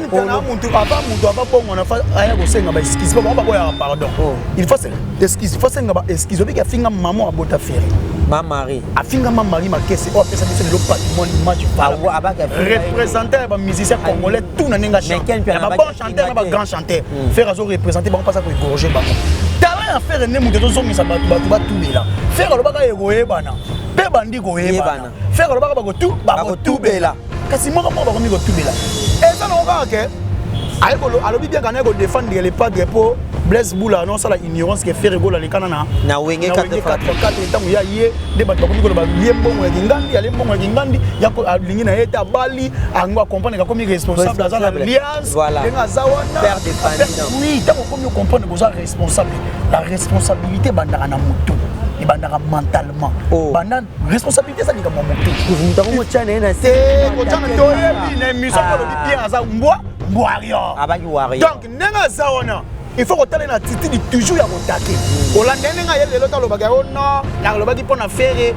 kana muntu ava bongo na fa aya ko senga ba excuse ba boya pardon il faut excuse faut senga ba excuse obi ka finga maman abota faire ma mari afinga ma mari ma kese o pesa biso le patrimoine image représenter ba musicien congolais tout na nenga chanter ba bon chanteur na ba grand chanteur faire azo représenter ba pasa ko gorger ba talent à faire ne muto zo ngisa ba tout bela faire lo ba ka egoye bana pe bandi ko yebana faire lo ba ko tout bela kasi moko ba ko mi ko tout bela et ça non ka ke ay ko alobi bien kana ko défendre les padres pour Blaise Boula non ça la ignorance que fait rigola les canana na wenge 4 temps ya ye de ba ko mi ko ba yembo ngandi ale mbongo ngandi ya ko lingi na eta bali angwa comprendre ka comme responsable dans l'alliance nga zawana père de famille oui tant ko mi comprendre que ça responsable la responsabilité bandaka na mutu et bandaka mentalement bandan responsabilité ça ni comme mutu vous t'avons tchana na c'est ko tchana to yebi na mission ko bien aza mbwario abaki wario donc nga zawana il faut que tu aies une attitude toujours à attaquer. Hollande nga yele lelo talo baga ono na lo bagi pona faire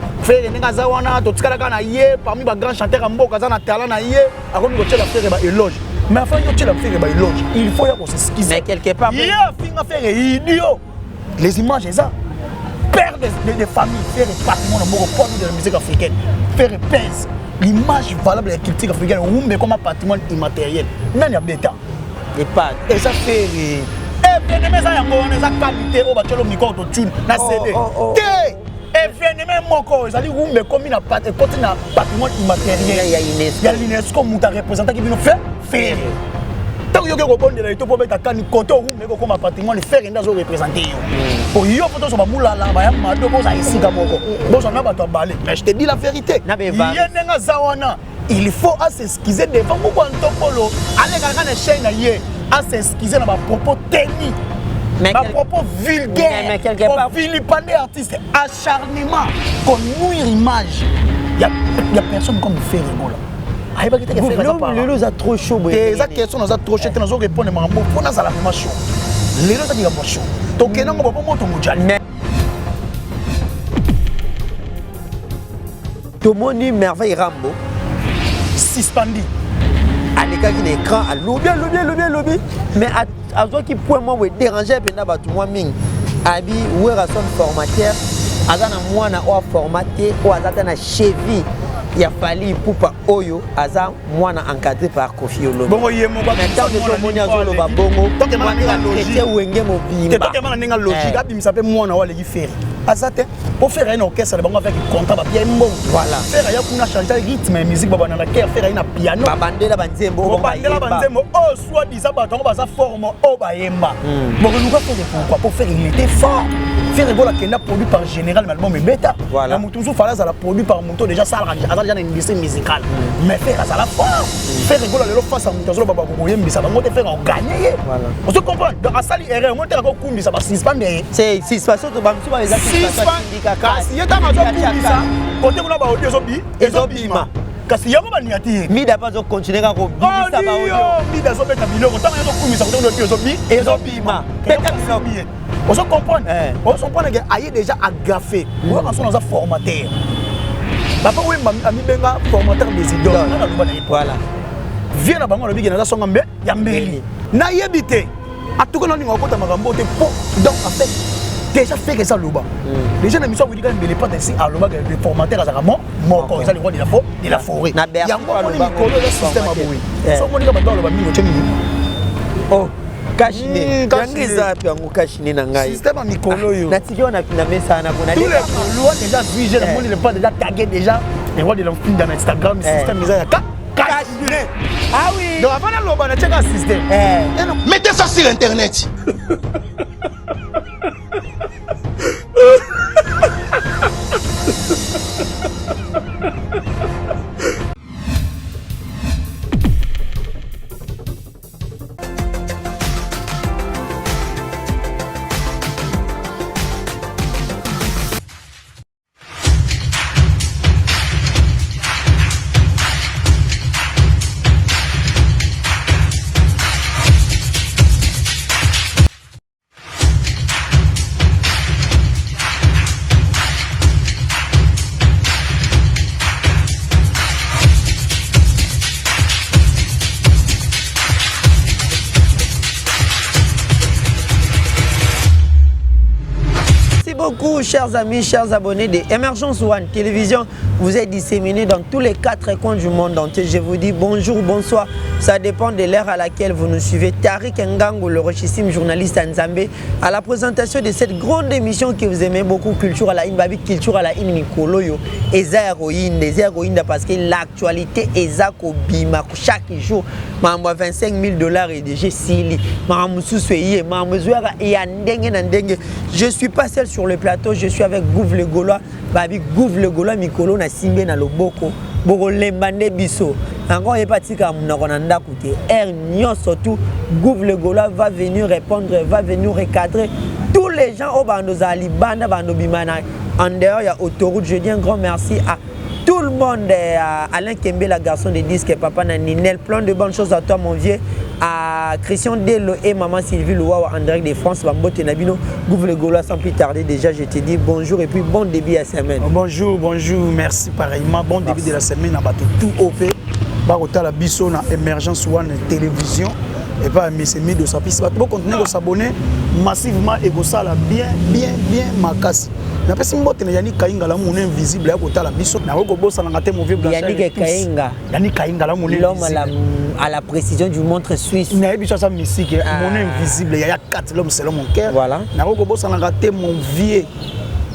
nga zawana to tikala kana ye parmi ba grand chanteur à mboka za na talent na ye akomi ko tela faire ba éloge mais enfin yo tela faire ba éloge il faut ya ko s'excuser mais quelque part il finga faire idiot les images ça père de famille faire patrimoine moko pour de la musique africaine faire pèse l'image valable de la culture africaine rumbe comme un patrimoine immatériel nani ya beta les pas et ça fait événement ça yango on eza qualité o bachelo miko to tune na CD té événement moko ezali rumbe comme na côté na patrimoine immatériel ya l'UNESCO muta représenter qui bino faire tant yo ko bondela to po beta kani côté rumbe ko comme patrimoine faire ndazo représenter yo pour yo photo so ba mulala ba ya mado ko za isika moko bo so na ba to balé mais je te dis la vérité yene nga zawana il faut s'excuser devant beaucoup antopolo allez kana chaîne na ye à s'excuser dans ma propos technique, ma propos vulgaire, pour vilipender artiste, acharnement, qu'on nuire image. Il y a personne comme fait rigola. Les lots a trop chaud. Les questions nous a trop chaud. Nous répondre à mon pour nous à la même chose. Les lots a dit la chaud. Donc non, on va pas monter au mondial. Tout le monde merveille Rambo. Suspendu. Aleka qui l'écran à lobby mais à toi qui point moi déranger pendant batu moi ming abi ou rason formateur azana moi na o formaté ou azata na cheville il a fallu poupa oyo aza moi na encadré par Kofi Olomide bongo yemo ba maintenant que je moni azolo ba bongo donc ma na logique wenge mobimba donc ma na logique abi misape moi na wale faire azate pour faire un orchestre bango avec contrat ba bien mbongo voilà faire ya kuna changer rythme musique ba na care faire na piano babandela banzembo oh soit disant ba tongo ba sa forme o ba yemba bon luka faire pourquoi pour faire il était fort faire rigola kenda produit par général mais album bêta voilà toujours fallait ça la produit par moto déjà ça déjà une industrie musicale mais faire ça la fort faire rigola le face à moto ba ko yembisa ba moto faire gagner voilà on se comprend donc à sali erreur moto ko kumbisa ba suspendre c'est suspension to ba msu ba exact kasi yeta mazo kumbisa côté kuna ba audio ezobima kasi yango baniati mida pas continuer ka ko bimisa ba audio mida zo beta biloko tant yazo kumbisa côté kuna ezobima beta biloko on se comprend on se comprend que aïe déjà agrafé on a son formateur papa oui ami benga formateur des idoles voilà viens na bango le bigi na songa mbe ya mbeli na yebité atuko nani ngokota makambo te po donc en fait déjà fait que ça loba les gens n'aiment pas vous dire que les pas ici à loba que le formateur à mon moko ça le roi de la forêt yango moni mikolo le système aboui so moni ka bato loba mingo chemi oh kashine kangiza pe ngo kashine na ngai système mikolo yo na tikio na mesa na kuna tous les lois déjà vigé le monde le pas déjà tagué déjà les rois de l'enfant dans Instagram système ils a kashine ah oui donc avant la loba na check système mettez ça sur internet. beaucoup, chers amis, chers abonnés de Emergence One Télévision. Vous êtes disséminés dans tous les 4 coins du monde entier. Je vous dis bonjour, bonsoir. Ça dépend de l'heure à laquelle vous nous suivez. Tariq Ngango, le richissime journaliste Nzambé, à la présentation de cette grande émission que vous aimez beaucoup, Culture à la Babi, Culture à la Nikoloyo. Et des héroïnes, parce que l'actualité est Bima chaque jour. Mambo 25 000 $ et déjà Sili. Je ne suis pas seul sur le plateau, je suis avec Gouv le Gaulois. Babi Gouv le Gaulois, Mikolo na Simbe na Loboko. Boko Lembande Biso. Encore il est parti comme Naronanda Kouté. Surtout, Gouv le Gaulois va venir répondre, va venir recadrer tous les gens au Bandozali, Banda Bandobimana. En dehors, il y a autoroute. Je dis un grand merci à tout le monde, à Alain Kembe, la garçon de disque, Papa Naninel, plein de bonnes choses à toi, mon vieux. À Christian Delo et Maman Sylvie Loua en direct de France, Bambote Nabino, Gouv le Gaulois, sans plus tarder. Déjà, je te dis bonjour et puis bon début à la semaine. Bonjour, merci pareillement. Bon début de la semaine, à tout au fait. Barota la biso na Emergence One Télévision. Et pas mais c'est mis de sa piste. Vous continuez de s'abonner massivement et vous ça bien ma casse. Na pesi mbote na Yani Kainga la mon invisible ya kota la biso na ko bossa na ngate mauvais blanchard. Yani Kainga la mon l'homme à la précision du montre suisse. Na biso ça musique mon invisible ya 4 l'homme selon mon cœur. Voilà. Na ko bossa na ngate mon vieux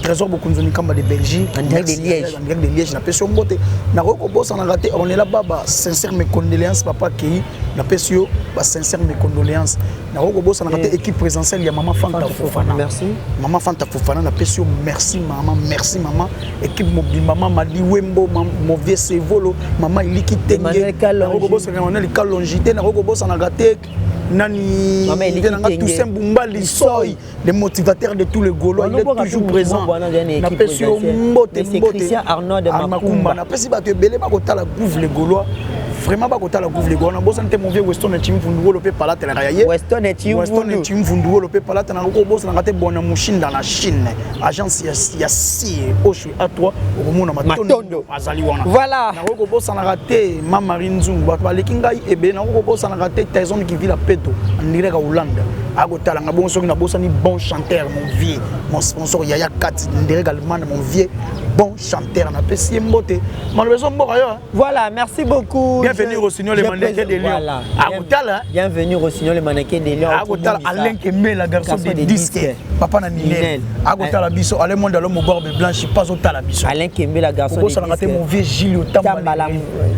Trésor beaucoup de Kamba de Belgique, en direct de Liège. En direct de Liège, na peso mbote. Na ko bossa na ngate on est là-bas, sincère mes condoléances papa Kei. Na peso sincère mes condoléances. Na ko bossa na ngate équipe présentielle ya maman Fanta Fofana. Merci. Maman Fanta Fofana na peso merci maman. Équipe mobile maman Madi Wembo, mon vieux Sevolo, maman Iliki Tenge. Na ko bossa na Manuel Kalongité, na ko bossa na ngate Nani Toussaint Bumba Lissoy, le motivateur de tous les Gaulois, il est toujours présent. Na pesio mbote Arnaud de Makumba. Na pesi bato ebele ba kotala Gouv le Gaulois. Vraiment ba kotala Gouv le Gaulois. Na bosa nte mon vieux Weston et Tim Funduo lope palate na yaye. Weston et Tim Funduo lope palate na ko bosa na ngate bona mushinda na Chine. Agence ya si Oshi à toi au mona matondo azali wana. Voilà. Na ko bosa na ngate Mama Rinzungu bato baleki ngai ebe na ko bosa na ngate Tyson qui vit la Peto en direct à Hollande. Agotala nga bon soki na bosa ni bon chanteur mon vieux. Mon sponsor Yaya Kat direct également mon vieux bon chanteur na pesi mbote. Malheureusement mboka. Voilà, merci beaucoup. Bienvenue au Signal les mannequins de Lyon. Voilà. Agotala. Bienvenue au Signal les mannequins de Lyon. Agotala Alain Kembe la garçon de disque. Papa na Ninel. Agotala biso Alain monde l'homme au barbe blanche pas au tala biso. Alain Kembe la garçon de disque. Mon vieux Gilio Tamba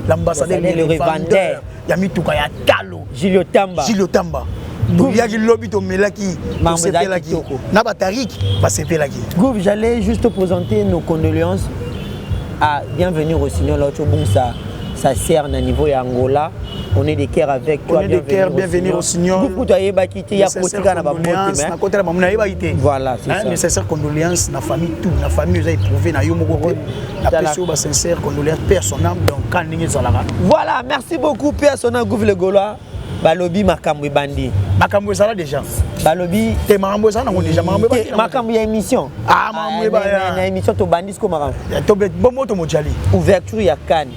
l'ambassadeur le revendeur. Yami tuka ya talo. Gilio Tamba. Yaki lobby to melaki sepelaki na batarik ba sepelaki. Gouv, j'allais juste présenter nos condoléances à bienvenue au Signal l'autre bon ça sert à niveau ya Angola. On est des cœurs avec toi. Bienvenue au Signal. Beaucoup toi yeba kiti ya kotika na ba moto na côté la mamuna yeba ité. Voilà, c'est ça. Nécessaire condoléances na famille tout, na famille vous avez éprouvé na yo moko na personne ba sincère condoléances personnelles donc quand ningi zalaka. Voilà, merci beaucoup personnel Gouv le Gaulois. Balobi makambo bandi. Makambo ezala déjà. Balobi te makambo ezala nango déjà makambo ya émission. Ah makambo ba ya émission to bandi ko makambo. To bet bomo to mojali. Ouverture ya Cannes.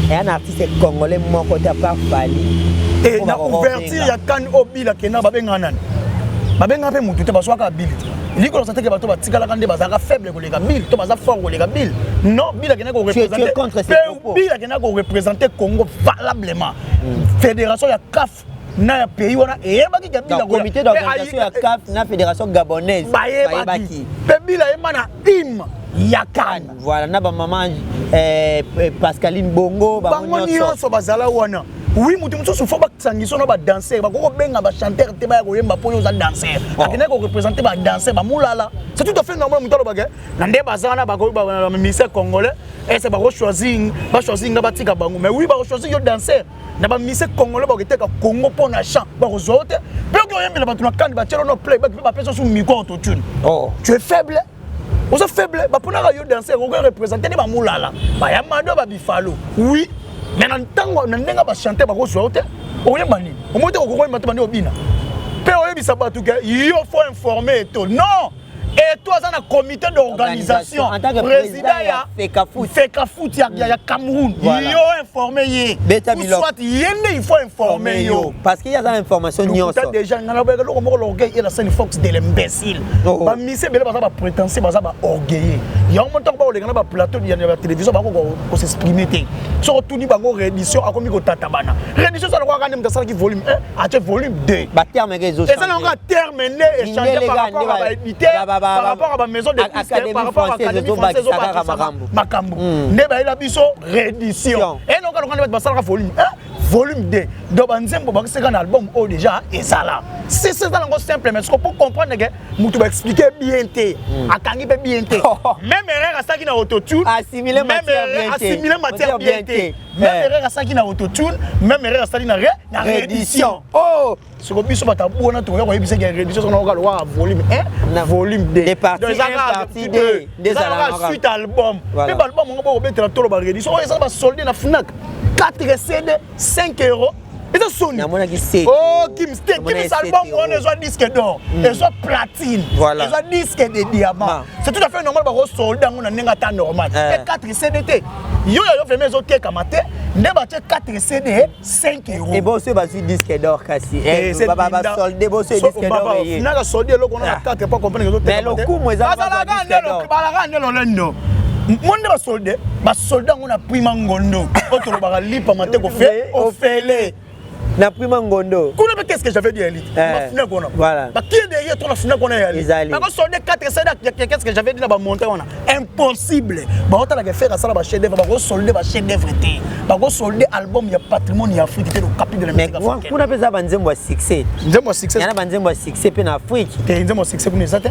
Et un artiste congolais moko ta pas Fali. Et na ouverture ya Cannes obila kena babenga nani. Babenga pe mutu te baswaka ability. Likolo sa teke bato batikala kande bazaka faible koleka Bill to baza fort koleka Bill. Non, Bill a ko représenter. Bill a ko représenter Congo valablement. Fédération ya CAF na pays wana eyebaki ka Bill ko comité d'organisation ya CAF na fédération gabonaise. Bayebaki. Pe Bill a emana im ya Cannes. Voilà na ba maman Pascaline Bongo ba nyonso bazala wana. Oui, mutu mutu faut ba sangiso na ba danser ba ko benga ba chanteur te ba ko yemba po yo za danser. Akina ko représenter ba danser ba mulala. C'est tout à fait normal mutu lo ba ke. Na nde bazana ba ko ba ministère congolais et c'est ba ko choisir na ba tika bango. Mais oui ba ko choisir yo danser. Na ba ministère congolais ba ko teka Congo po na chant ba ko zote. Pe ko yemba ba tuna kandi ba telo no play ba ba peso sous micro auto tune. Oh, tu es faible. Vous êtes faible ba pona yo danser ko représenter ba mulala. Ba ya mado ba bifalo. Oui. Mais en tant que ba chanter ba ko zote. Oyemba ni. Omote ko ko yemba to bani obina. Pe oyebisa ba tout que yo faut informer to. Non. et toi ça na comité d'organisation en tant que président ya Fekafoot ya Cameroun yo informé yé ou soit yende il faut informer yo parce qu'il y a des informations nyonso déjà ngana ba lo mo l'orgueil et la scène fox de l'imbécile ba mise bele ba prétentieux ba orgueilleux ya on montant ba olengana ba plateau ya télévision ba ko s'exprimer té so tuni bango réédition akomi ko tatabana réédition ça ko kana mta qui volume 1 à volume 2 ba terme réseau et ça on terminé échanger par rapport à l'édité par rapport à la maison de disques par rapport à l'académie française makambo ne ba ila biso réédition et non quand on va ça volume 1 volume 2 donc banzembo ba c'est un album oh déjà et ça là c'est ça là simple mais pour comprendre que mutu ba expliquer bien té akangi pe bien té même erreur ça qui na autotune assimiler matière bien té même erreur ça qui na autotune même erreur ça qui na réédition oh ce que biso bata bona to ya ko yebisa que réédition ça na ko volume 1 volume 2 des parties 1 partie 2 des suite album mais album on va bettre tolo ba réédition ça va solder na Fnac 4 CD 5 €. Et ça sonne. Oh, Kim album, on est un disque d'or, et soit platine, et soit disque de diamant. C'est tout à fait normal pour soldat, on a un temps normal. Et 4 CDT. Yo fait mes autres kamate, ne battre 4 CD 5 €. Et bon, c'est pas disque d'or cassi. Et c'est pas soldé, bon c'est disque d'or. On a soldé le on a 4 pas comprendre les autres. Mais le coup moi ça va monde ba soldé ba soldat on a prima ngondo otolo ba lipa mate ko fait ofele na prima ngondo kuna be qu'est-ce que j'avais dit elite ba fina kona voilà ba qui derrière toi na fina kona ya elite ba soldé 4 seda qu'est-ce que j'avais dit là ba monter on a impossible ba otala que faire ça ba chef d'œuvre ba soldé ba chef d'œuvre té ba soldé album ya patrimoine ya Afrique té le capitale de la musique africaine kuna pesa banzembo wa succès yana banzembo wa succès pe na Afrique té nzembo succès kuna ça té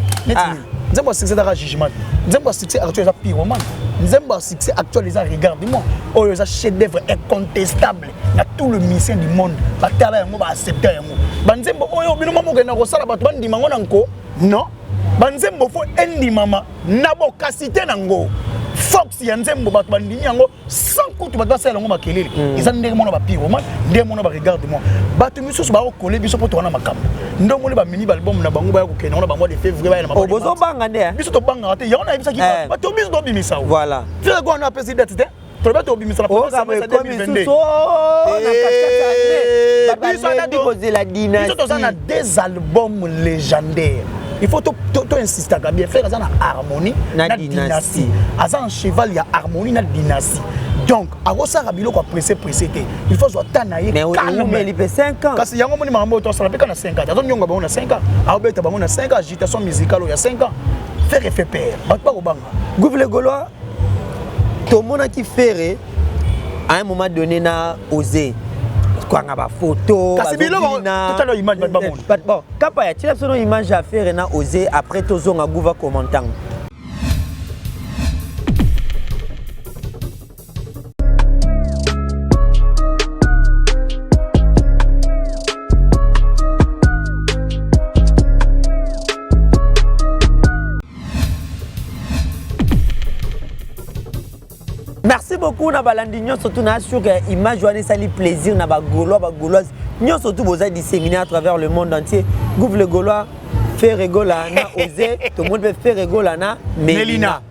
nzembo succès da jugement nzembo succès actuel za pyromane nzembo succès actuel za regarde-moi oyo za chef d'œuvre incontestable na tout le musicien du monde batala yango ba accepter yango banzembo oyo bino mamo ke na ko sala bato bandima ngo nanko non banzembo fo endimama na bokasité nango Fox ya nzembo bato bandimi yango sans kutu bato basala yango makelele eza ndenge mona ba pyromane ndenge mona ba regarde-moi bato misusu ba okole biso poto wana makambo ndo moni ba mini album na bango ba ya kokena na bango de février ba ya na bozo banga nde biso to banga te yana bisa ki ba to biso do bimisa voilà fira ko na pesi date te to ba to bimisa la première semaine 2022 biso na déposer la dynastie biso to na des albums légendaires. Il faut insister à bien faire ça harmonie na dynastie. Azan cheval il y a harmonie na dynastie. Donc à ça rabilo ko pressé il faut soit tanaye calme mais il fait 5 ans. Parce que yango moni mambo to sala pe kana 5 ans. Azon nyonga ba on a 5 ans. A obeta ba on a 5 ans agitation musicale il y a 5 ans. Faire effet père. Ba ko banga. Gouv le Gaulois to mona ki faire à un moment donné na osé quoi nga ba photo kasi bilo tout à image ba monde bon kapa ya tila sono image à faire na osé après tozonga Gouva commentant. Merci beaucoup na balandinyo surtout na sûr que image joannée ça lui plaisir na ba Gaulois ba Gauloises nyo surtout boza disséminer à travers le monde entier Gouv le Gaulois fait rigola na osé tout le monde peut faire rigola na Mélina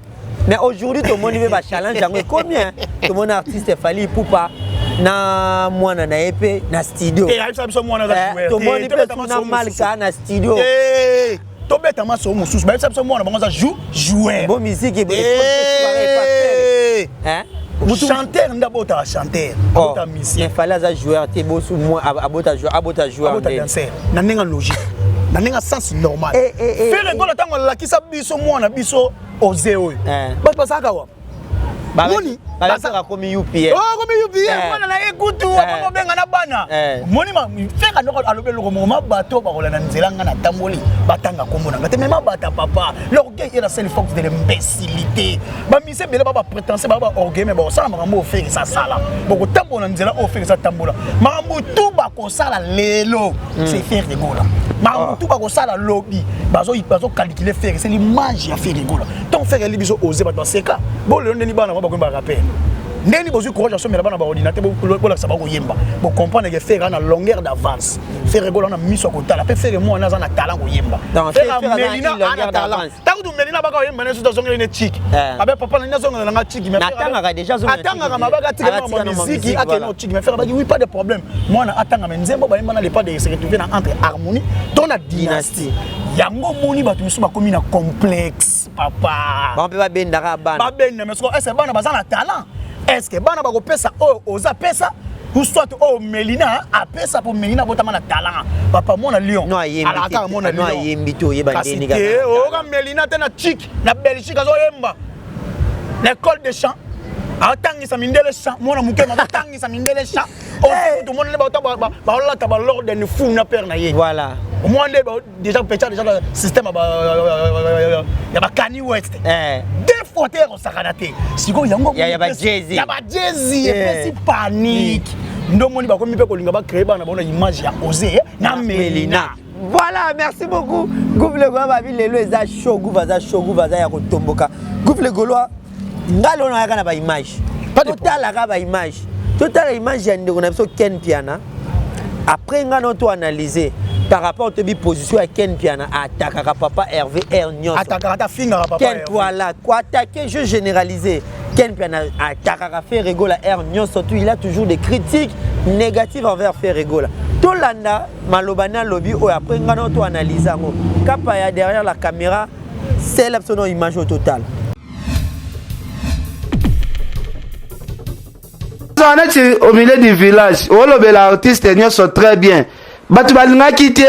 mais aujourd'hui tout le monde veut ba challenge combien tout le monde artiste Fally Ipupa na mwana na épée na studio et ça ça mwana za jouer tout le monde peut na malka na studio to beta ma so mususu ba ça mwana bango za jouer bon musique et hein chanteur ndabota chanteur abota musicien il fallait ça joueur te bosu moi abota joueur danser na nenga logique na nenga sens normal faire ngolo tango la kisa biso mwana biso osé oyo ba pasaka wa moni basaka komi UPR komi UPR mwana na ekutu wa benga na bana moni ma feka ndoko alobe loko mo bato ba kolana nzela nga na tamboli batanga komona ngate mema bata papa l'orgueil et la seule force de l'imbécilité ba mise bele ba prétentieux ba orgueil mais ba sala makambo ofeki sa sala boko tambola nzela ofeki sa tambola makambo tout ba ko sala lelo c'est faire de gola makambo tout ba ko sala lobby bazo calculer faire c'est l'image ya faire de gola donc faire libiso oser ba seka bo le ndeni bana ba ko ba rappel ndeni bozui courage asomela bana ba ordinateur bola sabako yemba bo comprendre que faire na longueur d'avance faire rigola na miso kotala pe faire moi na za na talent ko yemba faire melina na talent tangu tu melina baka yemba na suta zongela ne chic abe papa na zongela na chic mais atanga déjà zongela atanga mabaka tika na musique akeno chic mais faire baki oui pas de problème moi na atanga mais nzembo ba yemba na les pas de se retrouver na entre harmonie dans la dynastie yango moni batu miso ba komi na complexe papa ba pe ba bendaka bana ba benda mais est-ce bana baza na talent est-ce que bana ba ko pesa o oza pesa ou soit o Melina a pesa pour Melina botama na talent papa mona lion ala ka mona lion no yembi to yeba ndeni ga o ga Melina tena chic na Belgique azo yemba l'école de chant atangisa mindele chant mona mukema atangisa mindele chant o tout monde ba la ta ba l'ordre ne fou na père na ye voilà au moins déjà déjà le système ya ba Kanye West deux fois terre sakanate siko yango ya ba Jay-Z et puis panique ndomoni ba komi pe kolinga ba créer bana bona image ya Osé na Melina. Voilà, merci beaucoup. Gouvle Goloa babi lelo eza show gouvaza ya kotomboka. Gouvle Goloa ngalo na kana ba image. Total ka ba image. Total image ya ndeko na biso Ken Piana. Après ngano to analyser par rapport à ta position à Ken Piana attaque papa Hervé Ernion. Attaque ta finger papa. Ken voilà, quoi attaquer je généralisé. Ken Piana attaque fait rigola Ernion surtout il a toujours des critiques négatives envers faire rigola. Tolanda malobana lobby ou après ngano to analyser ngo. Kapaya derrière la caméra c'est l'absence image au total. On est au milieu du village. L'artiste sont très bien. Batu balinga kité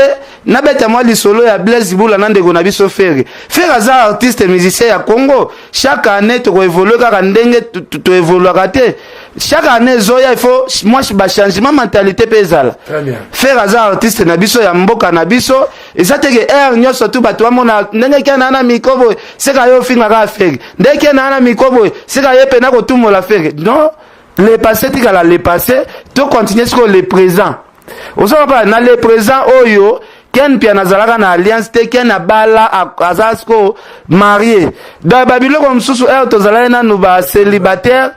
na beta moi li solo ya Blaise Boula na ndeko na biso Ferre. Ferre za artiste musicien ya Congo. Chaque année to évolue kaka ndenge to évolue raté. Chaque année zoya il faut moi ba changement mentalité pezala. Très bien. Ferre za artiste na biso ya mboka na biso et ça te que nyo surtout batu amona ndenge kana na mikobo seka yo finga ka Ferre. Ndenge na mikobo seka yepe na ko tumo la Ferre. Non, le passé tika le passé, to continuer sur le présent. Osaka pa na le présent oyo Ken Piana zalaka na alliance te Ken na bala azasko marié da babilo comme susu to zalaka na no ba célibataire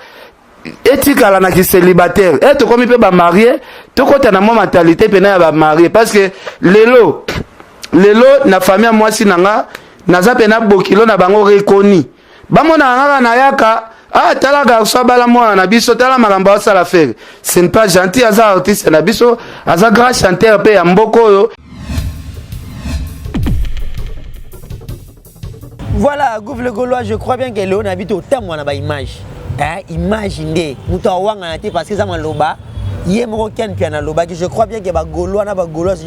etikala na ki célibataire et to komi pe ba marié to kota na mo mentalité pe na ba marié parce que lelo na famille moi sinanga naza pe na bokilo na bango rekoni bamona ngaka na yaka. Ah, tala garçon bala moi na biso tala makambo ça la faire. Ce n'est pas gentil aza artiste na biso, aza grand chanteur pe ya mboko yo. Voilà, Gouvle Goloa, je crois bien que Léon habite au thème na ba image. Imaginez, muta wanga na te parce que ça maloba, yé mo Ken Piana loba que je crois bien que ba Goloa na ba Goloa c'est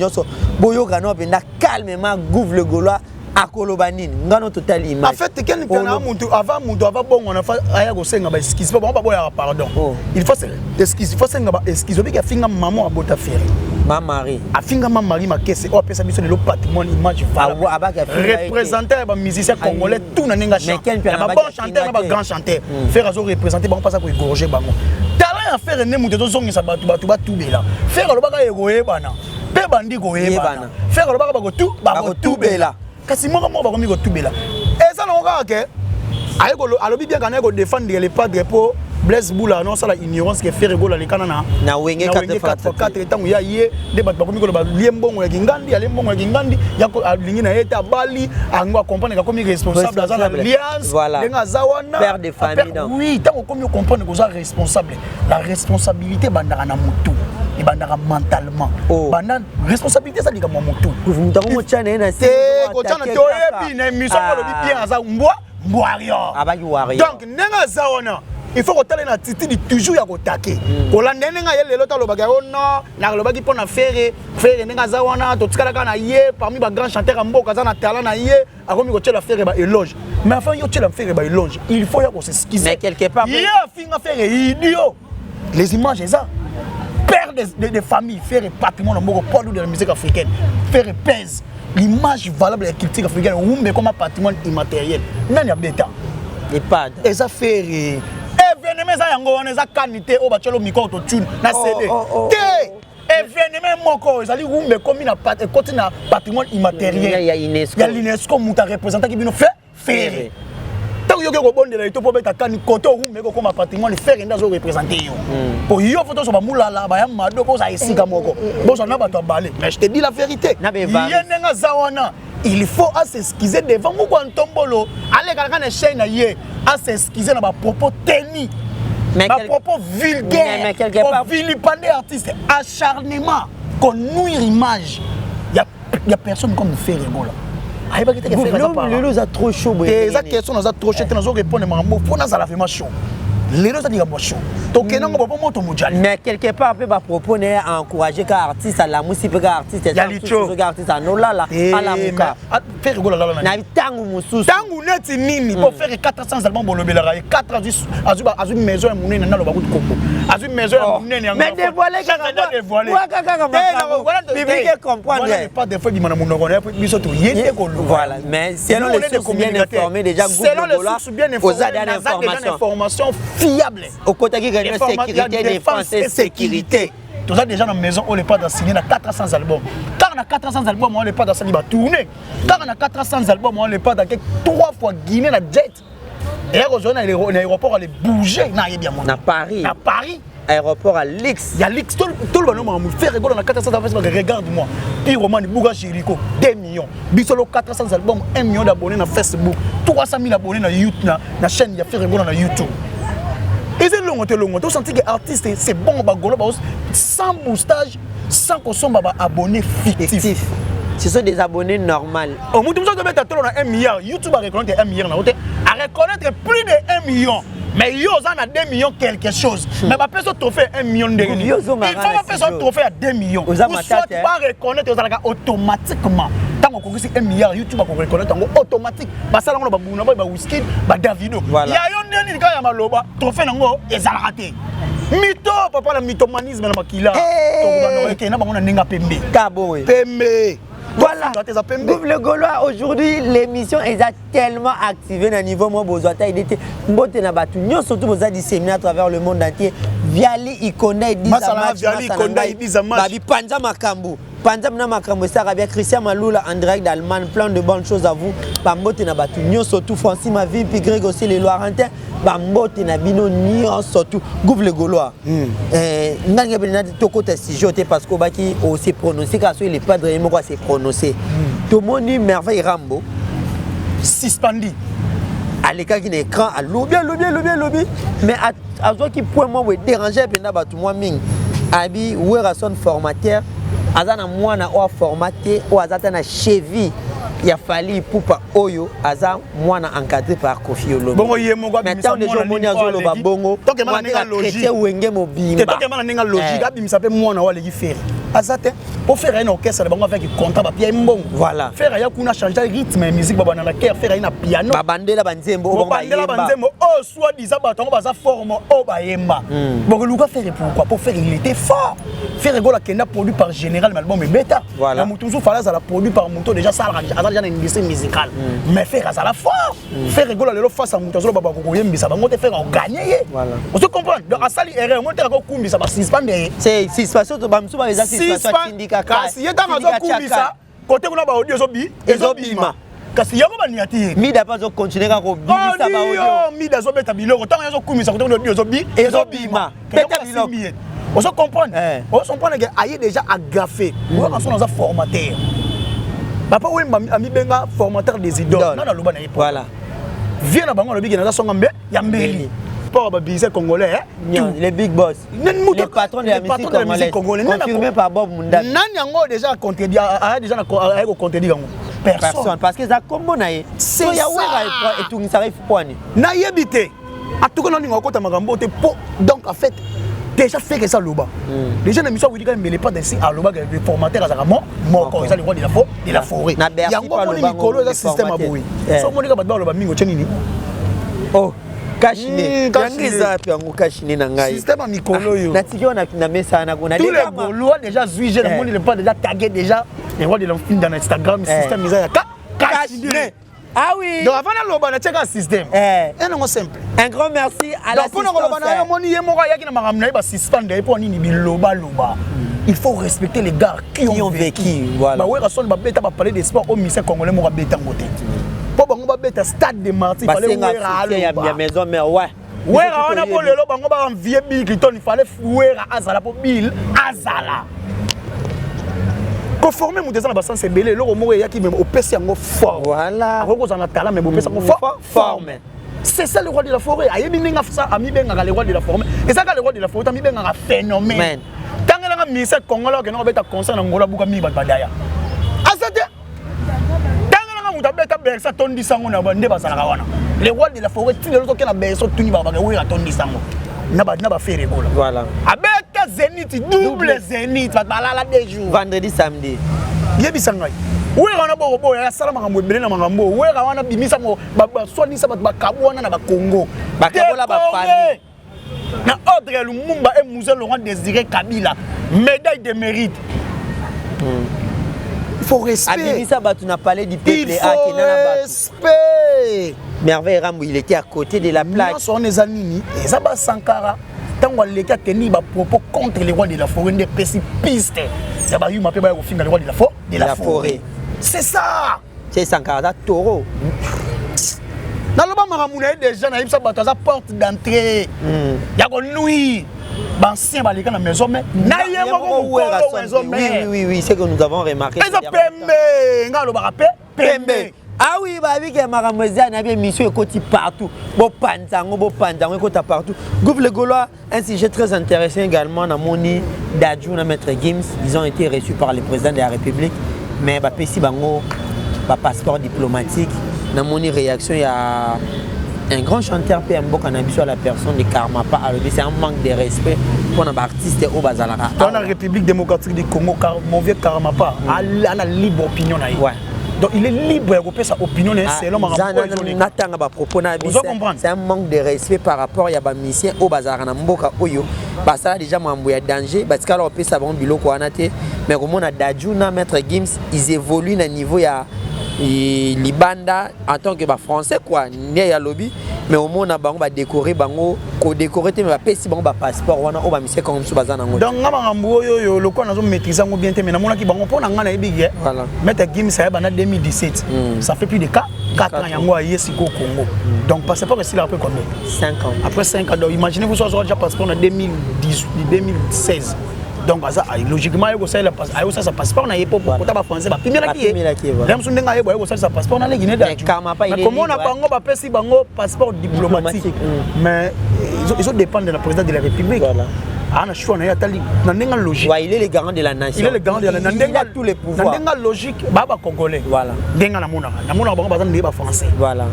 boyoka no penda calmement Gouvle Goloa. Akolobanine ngano total image en fait Ken Piana muntu avant muntu avant bon on a fait aya ko senga ba excuse pas bon pas boya pardon il faut excuse il faut senga ba excuse obi ka finga maman abota faire ma mari afinga ma mari ma kese o pesa biso le patrimoine image représenter ba musicien congolais tout na ninga chant ba bon chanteur ba grand chanteur faire azo représenter bon pas ça pour égorger bango talent à faire ne mutu to zongisa batu ba tubela faire lo baka egoye bana pe bandi goye bana faire lo baka ba ko tubela kasi moko ba komi ko tubela eza na oka ke ayeko alobi bien kana ko défendre les padres pour Blaise Boula non ça la ignorance que faire rigola les kanana na wenge 4 temps ya ye de bat ba komi ko ba liembongo ya kingandi ya liembongo ya kingandi ya ko alingi na eta bali angwa comprendre ka komi responsable za alliance denga zawana père de famille donc oui tant komi comprendre ko za responsable la responsabilité bandaka na mutu et bandaka mentalement banda responsabilité ça dika motu mutako mo chane na te ko chana to ebi na mission ko lobi bien za mbwario abaki wario donc nenga zawana il faut que tu aies une attitude toujours à attaquer. Quand on a lelo talo bagay non, na lo bagi pona faire nenga zawana to tikala kana ye parmi ba grands chanteurs mboka za na talent na ye akomi ko tela faire ba éloge. Mais enfin yo tela faire ba éloge, il faut ya ko s'excuser. Mais quelque part il a finga faire idiot. Les images ça père de famille faire patrimoine mboko pôle de la musique africaine, faire pèse l'image valable de la culture africaine ou mais comme un patrimoine immatériel. Nani abeta. Et pas et ça fait événement ça yango on eza qualité o bachelo miko to tune na CD té événement moko ezali rumbe comme na côté na patrimoine immatériel ya l'UNESCO muta représenter ki bino fait faire tant tant que vous avez des pour mettre à côté ou mais comme patrimoine faire une chose représenter pour yo photo sur moula là ba mado pour ça ici kamoko bon ça n'a pas balé mais je te dis la vérité yenga zawana il faut s'excuser devant moi quand tombolo aller quand na chaîne yé s'excuser na ba propos tenus ma propos vulgaire pour vilipender artiste acharnement qu'on nuire image il y a personne comme faire rigoler. Ah, il va quitter les lots a trop chaud. Les questions ont trop chaud. Nous répondre mais faut nous vraiment chaud. Les lots a dit chaud. Donc non on va pas moto mondial. Mais quelque part peut pas proposer à encourager car artiste à la musique peut artiste artiste à nola là à la muka. Faire rigoler là. Na tangu mususu. Tangu net nini pour faire 400 albums bolobela 4 azu maison munene na loba kutu koko. Azu maison munene yango. Mais dévoiler dévoiler. Public comprendre. Voilà pas des fois bi mana munoko na biso to yende ko. Voilà, mais selon les sources bien informées déjà aux informations fiables. Au côté qui gagne sécurité, défense et sécurité. Tout ça déjà dans la maison, on n'est pas signé dans 400 albums. Car on a 400 albums, on n'est pas dans ça, il va tourner. Car on a 400 albums, on n'est pas dans 3 fois Guinée la jet. Et aujourd'hui, l'aéroport allait bouger. À Paris. À Paris. Aéroport à Lix. Il y a Lix. Tout le monde m'a fait rigoler dans 400 albums. Regarde-moi. Puis Roman Bouga Jericho, 2 millions. Bisolo 400 albums, 1 million d'abonnés dans Facebook, 300 000 abonnés dans YouTube, dans la chaîne, il y a fait rigoler dans YouTube. Et c'est long, tu sens que l'artiste, c'est bon, sans boostage, sans qu'on soit abonné fictif. Ce sont des abonnés normaux. Au moins, tu dois mettre 1 milliard. YouTube a reconnaître 1 milliard. A reconnaître plus de 1 million. Mais yo en a 2 millions quelque chose. Mais ma personne te fait 1 million de il faut ma personne te fait à 2 millions. Ou soit tu vas reconnaître automatiquement. Tant qu'on connaît 1 milliard, YouTube va reconnaître automatique. Parce que là on va bouna ba Wizkid, ba Davido. Il y a un neni quand ya maloba, to fait nango ezalakate. Mytho papa la mythomanisme na makila. To ba no ke na ba ngona ninga pembe. Kaboé. Pembe. Voilà. Le Gaulois aujourd'hui l'émission est tellement activée à niveau moi besoin il était mbote na batu nyo surtout besoin disséminer à travers le monde entier Viali Ikonda Babi Panza Makambu Panza na Makambu ça bien Christian Malula en direct d'Allemagne plein de bonnes choses à vous Bambote na batu nyo surtout Francis ma vie puis Greg aussi les Loirentins Bambote na bino nyo surtout Gouv le Gaulois nanga bena toko testijoté parce que baki aussi prononcé car les padres et moi c'est prononcé tout monde merveille Rambo suspendu à l'écart qui écran à lobby mais à toi qui point moi déranger pendant ba tout moi ming abi ouera son formateur azana moi na o formaté ou azata na cheville il a fallu poupa oyo aza moi na encadré par Kofi Olomide bongo yemo kwa maintenant les gens moni azolo ba bongo to ke mala ninga logique wenge mobimba to ke mala ninga logique abimisa pe moi na wale ki faire azate pour faire un orchestre bango avec contrat ba pied mbongo voilà faire ya kuna changer rythme et musique baba na cœur faire na piano babandela banzembo bongo babandela banzembo oh soit disant batongo baza forme oh ba yemba bongo luka faire pourquoi pour faire il était fort faire rigola kenda produit par Général mais album bêta voilà mutuzu fala za la produit par Muto déjà ça déjà une industrie musicale mais faire ça la fort faire rigola le face à Mutuzu baba ko yembisa bango te faire gagner voilà on se comprend donc asali erreur mo te ko kumbisa ba suspendre c'est suspension to bamsu ba exact kasi yeta mazo kumbisa côté kuna ba audio ezobima kasi yango baniati mida pas zo continuer ka ko bimisa ba audio mida zo beta biloko tant yazo kumbisa côté kuna audio ezobima beta biloko on se comprend on se comprend que aye déjà agafé on a son formateur papa oui ami benga formateur des idoles na loba na époque voilà viens na bango lobi na songa mbe ya mbeli pour ba bise congolais les big boss les patrons de la musique congolaise confirmé par Bob Munda nani yango déjà contredit a déjà na ko contredit yango personne parce que ça combo na ye c'est ya wera et tout ça arrive poani na yebité atuko na ningo kota makambo te po donc en fait déjà fait que ça loba déjà na mission oui quand même pas d'ici à loba le formateur à Zakamo moko ça le roi de la forêt yango ko ni mikolo za système aboui so monika batba loba mingo tchenini oh kashine yangiza pe yango kashine na ngai système mikolo yo natikio na mesa na kuna tous les gaulois déjà juigé le monde le pas déjà tagué déjà les rois de l'enfant dans Instagram système isa ya kashine. Ah oui. Donc avant de l'oba, check un système. Non simple. Un grand merci à la il faut respecter les gars qui ont vécu. Voilà. Bah ouais, raison ba beta ba parler des sports au ministère congolais mo ba beta ngoté. Po bango ba beta stade de Martyr fallait ya maison mère ouais wera wana po lelo bango ba envier Bill Clinton il fallait wera azala po Bill azala ko former mu desana ba sens belé loko mo ya ki même au PC yango fort voilà ko za na talent mais au PC yango fort forme c'est ça le roi de la forêt ayebi ninga fisa ami benga le roi de la forêt et ça le roi de la forêt ami benga phénomène tanga nga ministre congolais ke no beta concert na ngola buka mi badaya azate muta beta bersa tondi sango na bande basala wana les rois de la forêt tu les autres qui na berso tuni ba ba oui tondi sango na ba faire bola voilà abeta Zénith double Zénith ba la des jours vendredi samedi yebi sangai oui wana bo ya sala makambo ebele na makambo oui wana bimisa mo ba soni sa ba kabwana na ba Congo ba kabola ba famille na Audrey Lumumba et Moussa Laurent Désiré Kabila médaille de mérite. Il faut respect. Abimisa Batu n'a parlé du peuple. Il faut respect. Merveille Rambo, il était à côté de la plaque. Nous sommes les Anini et Zaba Sankara. Tant qu'on les a tenus propos contre les rois de la forêt, des pessimiste. Zaba Yu m'appelle au film les rois de la forêt. C'est ça. C'est Sankara Toro. Dans le bas Maramouna des gens na ibsa Batu za porte d'entrée. Ya ko nuit. Ancien ba les na maison mais na yemo ko maison mais oui, c'est que nous avons remarqué. Eza pembe ngalo ba rappel pembe. Ah oui, bah oui, que Maramozia n'a bien mission côté partout. Bon pantango, côté partout. Groupe Le Gaulois, un sujet très intéressant également. Namoni, Dadjou, Maître Gims, ils ont été reçus par le président de la République. Mais bah Pessi Bango, bah passeport diplomatique. Namoni réaction, il y a un grand chanteur PMBO qu'on a vu sur la personne de Karmapa. C'est un manque de respect pour un artiste au Bazalara. Dans la République démocratique du Congo, mon vieux Karmapa a la libre opinion. Ouais. Donc il est libre de faire sa opinion selon ma propos. C'est un manque de respect par rapport à la mission au bazar na mboka oyo. Parce que déjà mambo ya danger parce que alors ça bon biloko anate mais comme on a Dadjou na Maître Gims ils évoluent na niveau ya libanda en tant que français quoi né ya lobby mais au moins na bango ba décorer bango ko décorer mais ba pesi bango ba passeport wana o ba mission comme so bazana ngo donc ngaba ngambo yo loko nazo maîtriser ngo bien te mais na mona ki bango pona ngana ebigi voilà Maître Gims ça ba na 2017 ça fait plus de 4 ans yango a yesi ko Congo donc passeport c'est après combien 5 ans après 5 ans donc imaginez vous soit déjà passeport en 2016 donc logiquement ça passeport na yepo pour ta français ba pimela ki même so ndenga yebo ça passeport na Guinée mais comment on a bango ba pesi bango passeport diplomatique mais ils ont dépend de la présidence de la République voilà ana choix na yatali na ndenga logique il est le garant de la nation il est le garant de la nation il a tous les pouvoirs ndenga logique ba congolais voilà ndenga na mona bango bazana ndeba français voilà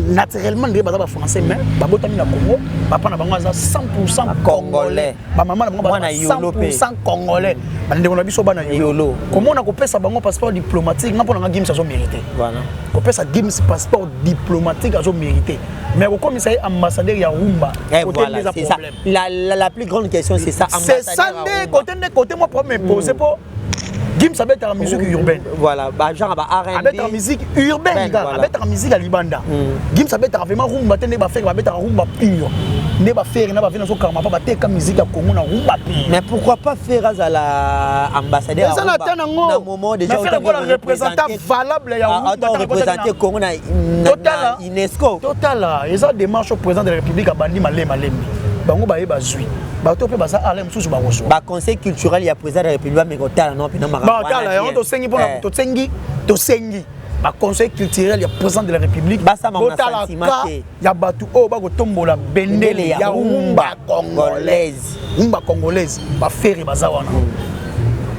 naturellement ndeba ba français mais ba botami na Congo papa na bango za 100% congolais ba maman na bango ba 100% congolais ndeko na biso bana yolo comment on a kopesa bango passeport diplomatique na pona Gims azo mérité voilà kopesa Gims passeport diplomatique azo mérité mais au commissaire ambassadeur ya Rumba voilà c'est ça la plus grande question c'est ça c'est ça côté moi pour me poser pour Gims avec la musique urbaine voilà bah genre bah R&B avec la musique urbaine avec la musique à Libanda Gims avec vraiment Rumba tende ba faire avec Rumba pure ne ba faire na ba venir so karma pas ba teka musique à Congo na Rumba pure mais pourquoi pas faire à la ambassadeur à Rumba na moment déjà le représentant valable ya Rumba représenter Congo na UNESCO total et ça démarche au président de la République à bandi malema bango ba yeba zui bato pe baza ala mususu ba koso ba conseil culturel ya président de la République mais kotala non pina mara ba kala on to sengi pona to sengi ba conseil culturel ya président de la République kotala ya batu o ba ko tombola bendele ya Rumba congolaise ba faire bazawana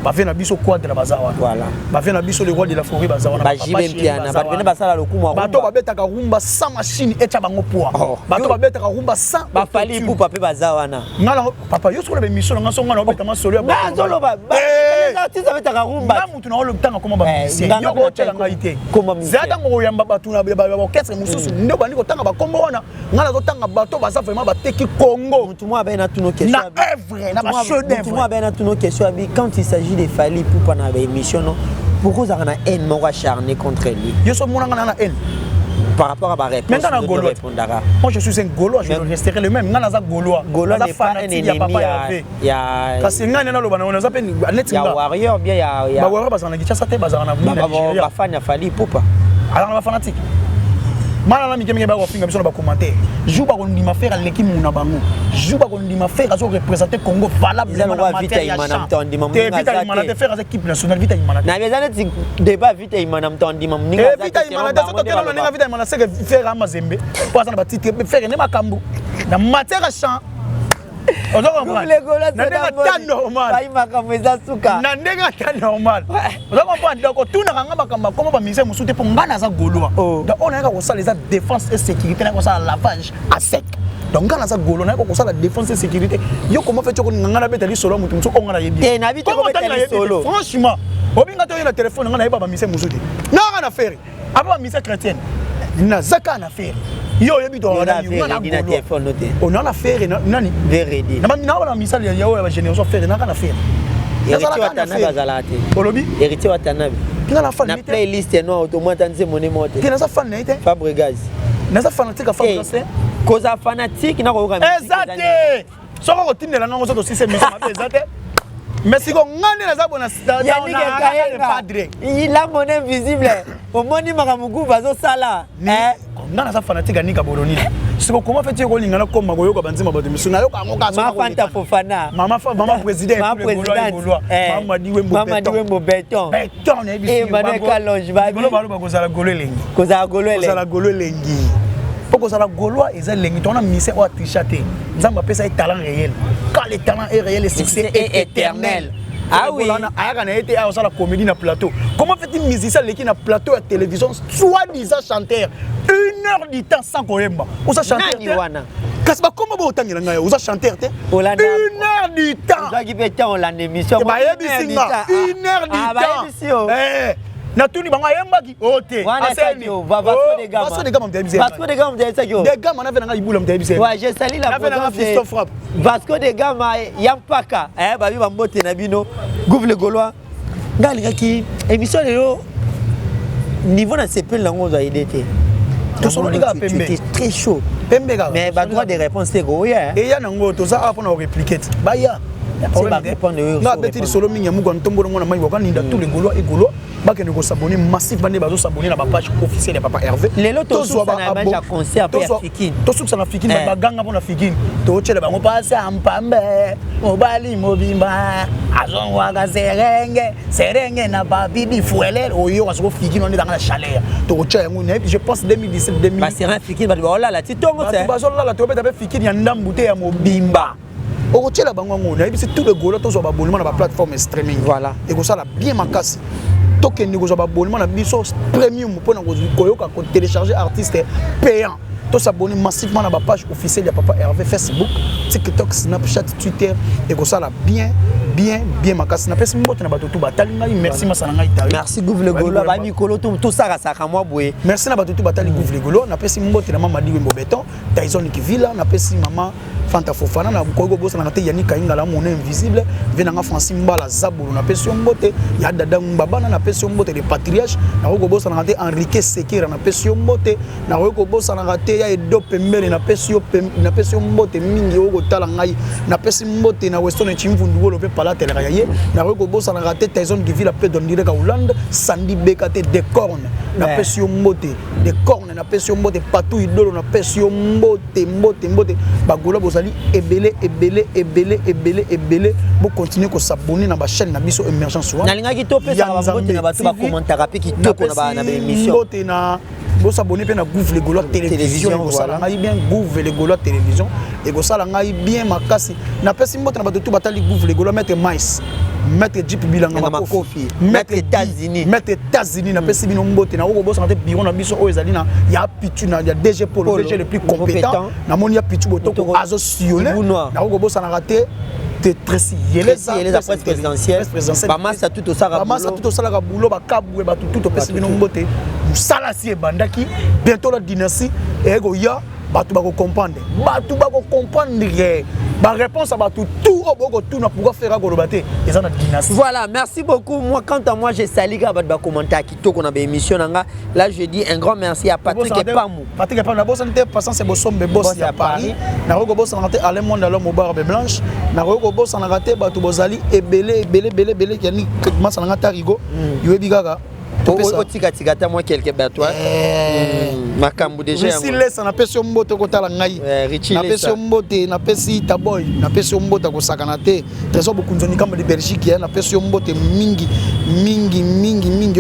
ba fait na biso quadre bazawana voilà ba fait na biso le roi de la forêt bazawana ba jibe mpiana ba bena basala lokumu bato ba betaka Rumba sans machine echa bango poa bato ba betaka Rumba sans ba fali pou pape bazawana ngala papa yo solo be mission nga songa na betama solo ya ba solo ba artiste betaka Rumba na mutu na lo tanga koma ba mission yo ko tela ngaite koma mission zata ngo yamba batu na ba orchestre mususu ndo bani ko tanga ba kombo wana ngala zo tanga bato baza vraiment ba teki Congo mutu mo ba na tuno question na œuvre na ba chef d'œuvre mutu mo ba na tuno question quand il s'agit de Fally pour pendant l'émission non pourquoi ça a haine mon acharné contre lui yo so mona na haine par rapport à ma réponse moi je suis un Gaulois je resterai le même ngana za Gaulois n'est pas un ennemi ya kasi ngana na loba na za pe net ya warrior bien ya ba warrior bazana gicha sate bazana ba fan ya Fally Ipupa alors ba fanatique Mana mi kemeke ba ko finga biso na ba commentaire. Jou ba ko ndima faire l'équipe muna bango. Jou ba ko ndima faire azo représenter Congo valablement en matière ya chant. Te vita imana te faire équipe nationale vita imana. Na bezana ti débat vita imana mtondi mam ninga. Vita imana te soto tena ninga vita imana c'est que faire Mazembe. Pour ça na ba titre faire ne makambu. Na matière ya chant. Ozo comprendre. Na ndenge ta normal. Ba imakambu eza suka. Na ndenge ta normal. Ozo comprendre donc tuna kanga makamba comment ba mise musute pour ngana za goloa. Donc on a ko sala les défense et sécurité na ko sala lavage à sec. Donc quand on a golo na ko sala défense et sécurité. Yo comment fait ko ngana betali solo mutu mutu on ngana yebi. Et na bité ko betali solo. Franchement, obinga to na téléphone ngana yeba ba mise musute. Na ngana faire. Aba mise chrétienne. Na zaka na faire. Yo yebi to na téléphone noté. On a affaire nani vérité. Na mina wala misali ya yawe ya génération faire na kana faire. Héritier watana bazalate. Olobi héritier watana. Kina la fan na playlist no automatique money mote. Kina sa fan na ite? Fabregas. Na sa fanatique Fabregas. Koza fanatique na ko ka. Exacte. Soko ko tindela nango so système mission mabe exacte. Mais si ko ngane na za bona na padre. Il a mon invisible. Au moni makamugu bazo sala. Ngana sa fanatique nika boloni. Siko comment fait-il ko lingana ko magoyo ko banzima bato misuna yo ka ngoka so. Ma fanta fofana. Mama président. Mama Diwembo Beton. Beton na biso. Emmanuel Kalonji ba. Golo balo ba ko sala golo lengi. Ko sala golo lengi. Ko sala golo lengi. Poko sala goloa eza lengi tona mise o trichater. Nzamba pesa un talent réel. Quand le talent est réel, le succès est éternel. Ah oui. Aya na été à la comédie na plateau. Comment fait-il musicien qui na plateau à télévision soi-disant chanteur 1 heure du temps sans koyemba. Osa chanteur. Kasba comment ba otangela ngayo osa chanteur te 1 heure du temps. Osa ki peta on la émission. 1 heure du temps. Na tuni bango ayembaki ote aseni Vasco de Gama Vasco de Gama de Gama na venanga ibula mtebise ouais je salue la présence de Vasco de Gama yampaka babi ba mbote na bino Gouvle Gaulois ngali ki émission lelo niveau na CP lango za idete to solo liga pembe très chaud pembe ga mais ba droit de réponse c'est go ya et ya nango to za apona répliquer ba ya na beti solo mingi muko ntombolo ngona mai wakani nda tous les Gaulois et Gaulois bakene ko s'abonner massif bande bazo s'abonner na ba page officielle de Papa Hervé lelo to so na ba concert pe Fikine to so na Fikine ba ganga pona Fikine to chele bango passe ampambe mobali mobimba azonwa ga serenge na ba bibi fuelel oyo waso Fikine on est dans la chaleur to cha yango ne je pense 2017 2000 ba sera Fikine ba ola la titongo c'est ba zo la to beta be Fikine ya ndambute ya mobimba Orochela bango ngona et puis tous les Gaulois tous ba abonnement na ba plateforme streaming voilà et ko ça la bien makasi token ko ba abonnement na biso premium pour na koyoka ko télécharger artiste payant tous s'abonner massivement na ba page officielle de Papa Hervé Facebook TikTok Snapchat Twitter et ko ça la bien makasi na pesi mbote na bato tout batali ngai merci masana ngai tawi merci Gouvle Gaulois ba mikolo tout ça ka moi boye merci na bato tout batali Gouvle Gaulois na pesi mbote na mama Diwembo Beton Tyson Kivila na pesi mama Fanta Fofana na kogo bosa na te yani kainga la mon invisible venanga Francine Mbala Zabulu na pesi mbote ya dada mbabana na pesi mbote de patriarche na kogo bosa na te Enrique Sekira na pesi mbote na kogo bosa na te ya Edo Pembele na pesi mbote mingi ogo tala ngai na pesi mbote na Weston Chimvundu wolo pe pala tele ya ye na kogo bosa na te Tyson Kivila pe don direka Hollande Sandy Bekate de corne na pesi mbote de corne na pesi mbote Patou Idolo na pesi mbote bagola ebele bo continuer ko s'abonner na ba chaîne na biso émergence wa nalingaki to pesa ba mbote na bato ba commenter pe ki to ko na émission mbote na bo s'abonner pe na Gouvle Gaulois télévision ko sala ngai bien Gouvle Gaulois télévision et ko sala ngai bien makasi na pesi mbote na bato tout batali Gouvle Gaulois mettre mais Maître Jeep Bilanga Makofi Maître États-Unis na pesi bino mbote na ko bosa na te bureau na biso o ezali na ya pitu na ya DG Polo DG le plus compétent na moni ya pitu botoko azo sillonner na ko bosa na raté te tresi yele za présidentielle ba massa tout ça la boulot ba kabwe ba tout pesi bino mbote musala si ebandaki bientôt la dynastie et go ya batu ba ko comprendre ba réponse à batu tout oboko tout na pourquoi faire golobate et ça na dynastie. Voilà, merci beaucoup. Moi quant à moi j'ai sali ga ba commenter qui to na ba émission nanga. Là je dis un grand merci à Patrick Epamou. Patrick Epamou na boss santé passant c'est bosombe boss ya Paris. Na roko boss santé Alain Monde l'homme au barbe blanche. Na roko boss santé batu bozali ebele qui ni masana tarigo. Yobi gaga Otika tigata moi quelque battoir. Makambu déjà. Si laisse na pesi mbote kotala ngai. Na pesi mbote na pesi taboy na pesi mbote ko sakana te. Trésor bokunzoni kamba de Belgique na pesi mbote mingi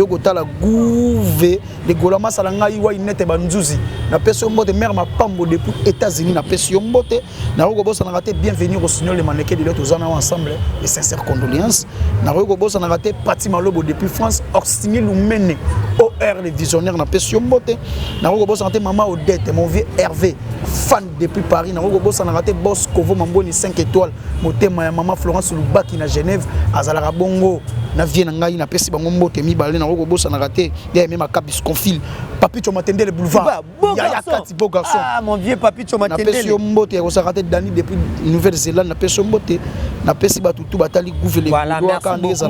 okotala gouve les golama sala ngai wa inete banzuzi. Na pesi mbote mère ma pambo depuis États-Unis na pesi mbote na roko bossa na raté bienvenue au signal les mannequins de l'autre zana ensemble et sincères condoléances. Na roko bossa na raté Pati Malobo depuis France Orsini Lumene OR les visionnaires na pesi mbote na roko bossa na maman Odette mon vieux Hervé fan depuis Paris na roko bossa na raté Boss Kovo Mamboni 5 étoiles motema ya maman Florence Lubaki na Genève azalaka bongo na vie na ngai na pesi bango mbote mibale na roko bossa na raté ya même Kabis Confil Papi Chomatende le boulevard Yaya Kati beau garçon ah mon vieux Papi Chomatende na pesi mbote ya ko raté Dani depuis Nouvelle-Zélande na pesi mbote na pesi batutu batali gouvele voilà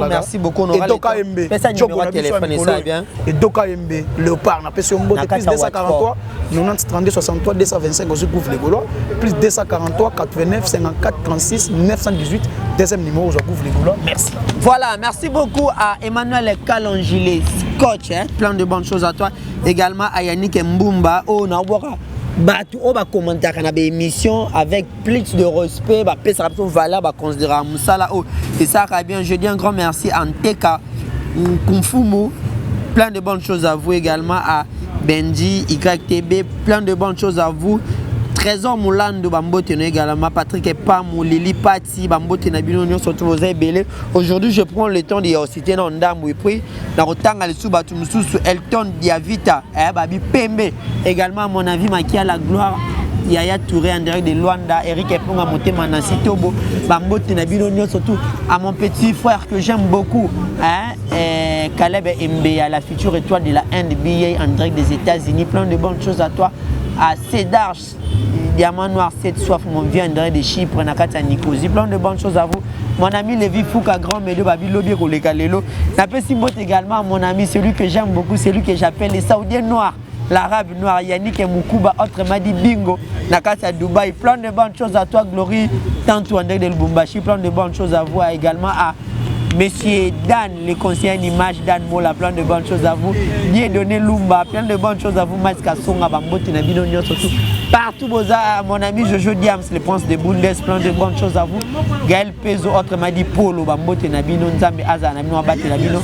merci beaucoup et Doka MB et Doka MB Léopard na pesi mbote plus 243 90 32 63 225 aussi gouvele golo plus 243 89 54 36 918 deuxième numéro au gouvele golo merci. Voilà, merci beaucoup à Emmanuel Kalangile coach plein de bonnes choses à toi également à Yannick Mbumba na waka batu o ba commentaire na ba émission avec plus de respect ba pesa rapto valeur ba considérer musala o et ça va bien. Je dis un grand merci à Nteka Kumfumu, plein de bonnes choses à vous également à Benji YTB, plein de bonnes choses à vous. Trésor Moulando Bambote également, Patrick Epamou, Lili Pati, Bambote Nabino, surtout vos belé. Aujourd'hui, je prends le temps de citer dans Ndam et puis dans Rotang Alessou Batumsou, Elton Diavita, Babi Pembe, également à mon avis, Makia la gloire. Yaya Touré en direct de Luanda, Eric Eponga Motema Nancy Tobo, Bambote Nabino, surtout à mon petit frère que j'aime beaucoup, Caleb Mbe, à la future étoile de la NBA en direct des États-Unis. Plein de bonnes choses à toi. À Cédar, Diamant Noir, 7 soif, mon vieux André de Chypre, Nakata Nicosie, plein de bonnes choses à vous. Mon ami Lévi Fouka, grand médio, Babi Lobi, Koleka-Lelo. Napé Simbote également, mon ami, celui que j'aime beaucoup, celui que j'appelle les Saoudiens noirs, l'arabe noir, Yannick Moukouba, autre m'a dit bingo, Nakata Dubaï. Plein de bonnes choses à toi, Glory, Tantou André de Lubumbashi, plein de bonnes choses à vous, également à Monsieur Dan, le conseiller d'image, Dan Mola, plein de bonnes choses à vous. Dieudonné Lumba, plein de bonnes choses à vous. Maska Songa, Bambote Nabino, surtout. Partout, mon ami Jojo Diams, le prince de Bundes, plein de bonnes choses à vous. Gaël Pezo, autre m'a dit Polo, Bambote Nabino, Nzambe Aza, Nabino, Abate Nabino.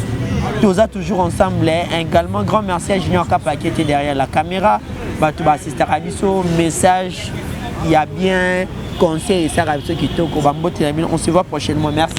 Tous toujours ensemble. Également, grand merci à Junior Kappa qui était derrière la caméra. Batouba assistant à Bisso, message, il y a bien conseil et ça, Bambote Nabino. On se voit prochainement. Merci.